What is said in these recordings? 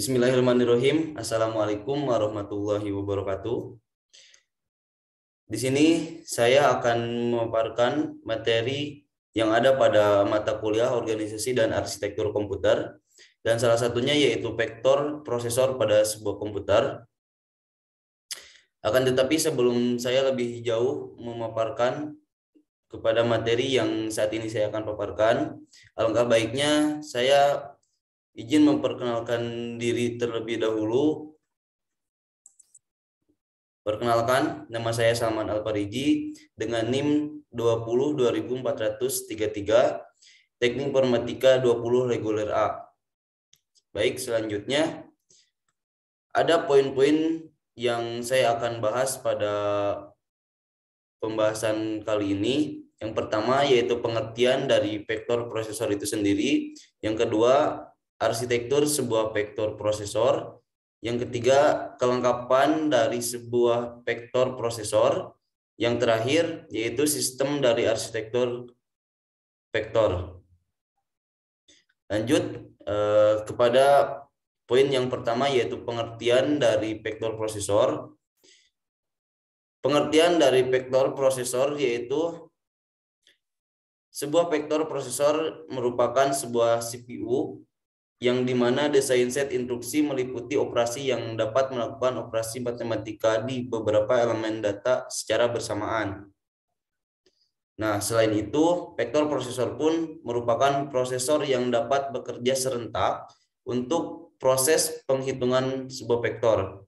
Bismillahirrahmanirrahim. Assalamualaikum warahmatullahi wabarakatuh. Di sini saya akan memaparkan materi yang ada pada mata kuliah organisasi dan arsitektur komputer, dan salah satunya yaitu vektor prosesor pada sebuah komputer. Akan tetapi sebelum saya lebih jauh memaparkan kepada materi yang saat ini saya akan paparkan, alangkah baiknya saya izin memperkenalkan diri terlebih dahulu. Perkenalkan, nama saya Salman Alpariji dengan NIM 20 2433, Teknik Informatika 20 Reguler A. Baik, selanjutnya ada poin-poin yang saya akan bahas pada pembahasan kali ini. Yang pertama yaitu pengertian dari vektor prosesor itu sendiri. Yang kedua, arsitektur sebuah vektor prosesor. Yang ketiga, kelengkapan dari sebuah vektor prosesor. Yang terakhir, yaitu sistem dari arsitektur vektor. Lanjut kepada poin yang pertama, yaitu pengertian dari vektor prosesor. Pengertian dari vektor prosesor yaitu sebuah vektor prosesor merupakan sebuah CPU yang dimana desain set instruksi meliputi operasi yang dapat melakukan operasi matematika di beberapa elemen data secara bersamaan. Nah, selain itu, vektor prosesor pun merupakan prosesor yang dapat bekerja serentak untuk proses penghitungan sebuah vektor.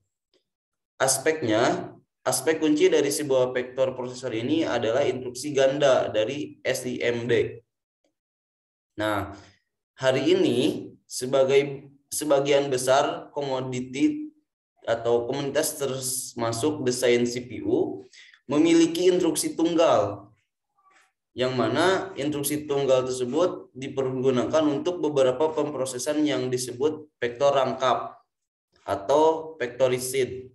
Aspek kunci dari sebuah vektor prosesor ini adalah instruksi ganda dari SIMD. Nah, hari ini sebagian besar komoditi atau komunitas termasuk desain CPU memiliki instruksi tunggal, yang mana instruksi tunggal tersebut dipergunakan untuk beberapa pemrosesan yang disebut vektor rangkap atau vectorisid.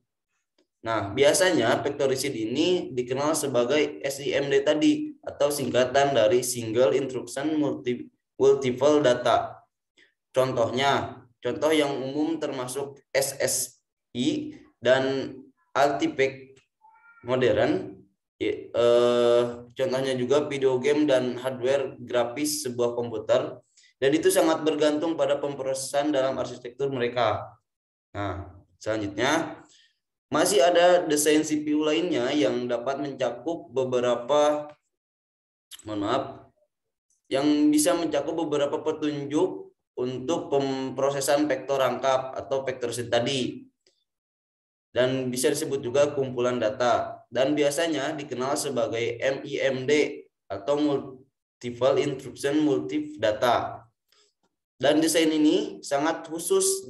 Nah, biasanya vectorisid ini dikenal sebagai SIMD tadi, atau singkatan dari Single Instruction Multiple Data. Contoh yang umum termasuk SSI dan Altipac modern. Contohnya juga video game dan hardware grafis sebuah komputer, dan itu sangat bergantung pada pemrosesan dalam arsitektur mereka. Nah, selanjutnya masih ada desain CPU lainnya yang dapat mencakup beberapa petunjuk untuk pemrosesan vektor rangkap atau vectorisid tadi, dan bisa disebut juga kumpulan data, dan biasanya dikenal sebagai MIMD atau Multiple Instruction Multiple Data. Dan desain ini sangat khusus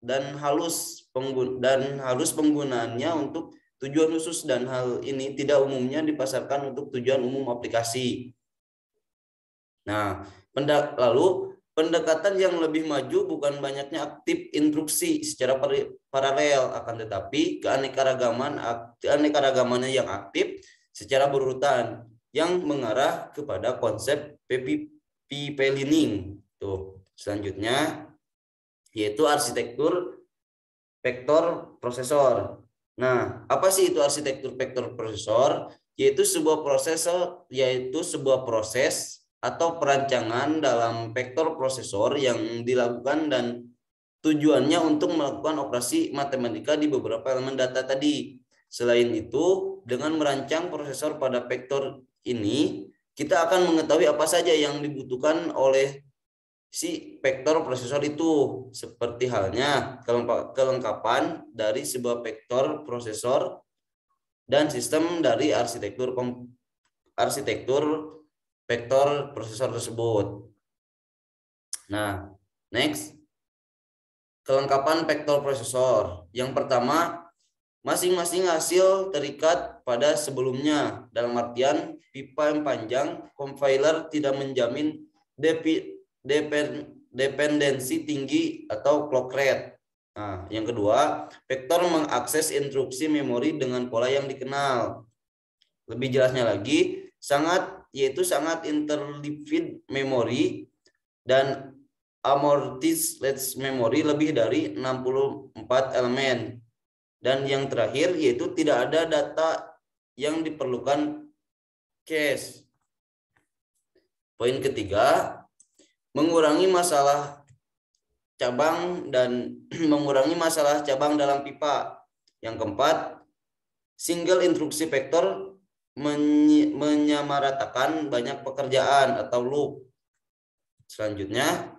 dan halus penggunaannya untuk tujuan khusus, dan hal ini tidak umumnya dipasarkan untuk tujuan umum aplikasi. Nah, lalu pendekatan yang lebih maju bukan banyaknya aktif instruksi secara paralel, akan tetapi keanekaragamannya yang aktif secara berurutan yang mengarah kepada konsep pipelining. Tuh, selanjutnya yaitu arsitektur vektor prosesor. Nah, apa sih itu arsitektur vektor prosesor? Yaitu sebuah proses atau perancangan dalam vektor prosesor yang dilakukan dan tujuannya untuk melakukan operasi matematika di beberapa elemen data tadi. Selain itu, dengan merancang prosesor pada vektor ini, kita akan mengetahui apa saja yang dibutuhkan oleh si vektor prosesor itu, seperti halnya kelengkapan dari sebuah vektor prosesor dan sistem dari arsitektur vektor prosesor tersebut. Nah, next, kelengkapan vektor prosesor. Yang pertama, masing-masing hasil terikat pada sebelumnya. Dalam artian, pipa yang panjang, compiler tidak menjamin dependensi tinggi atau clock rate. Nah, yang kedua, vektor mengakses instruksi memori dengan pola yang dikenal. Lebih jelasnya lagi, sangat interleaved memory dan amortized memory lebih dari 64 elemen. Dan yang terakhir yaitu tidak ada data yang diperlukan cache. Poin ketiga, mengurangi masalah cabang dan mengurangi masalah cabang dalam pipa. Yang keempat, single instruksi vektor menyamaratakan banyak pekerjaan atau loop. Selanjutnya,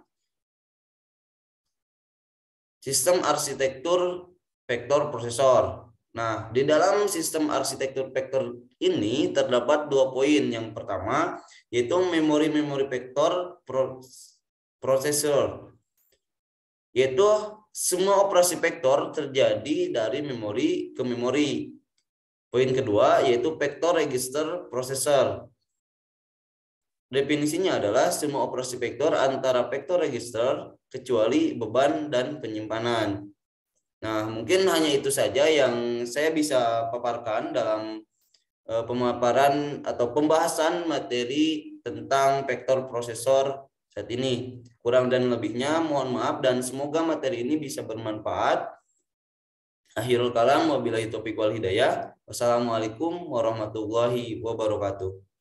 sistem arsitektur vektor prosesor. Nah, di dalam sistem arsitektur vektor ini terdapat 2 poin. Yang pertama, yaitu memori-memori vektor prosesor. Yaitu semua operasi vektor terjadi dari memori ke memori. Poin kedua, yaitu vektor register prosesor. Definisinya adalah semua operasi vektor antara vektor register kecuali beban dan penyimpanan. Nah, mungkin hanya itu saja yang saya bisa paparkan dalam pemaparan atau pembahasan materi tentang vektor prosesor saat ini. Kurang dan lebihnya mohon maaf dan semoga materi ini bisa bermanfaat. Akhirul kalam, wabillahi taufiq wal hidayah. Wassalamualaikum warahmatullahi wabarakatuh.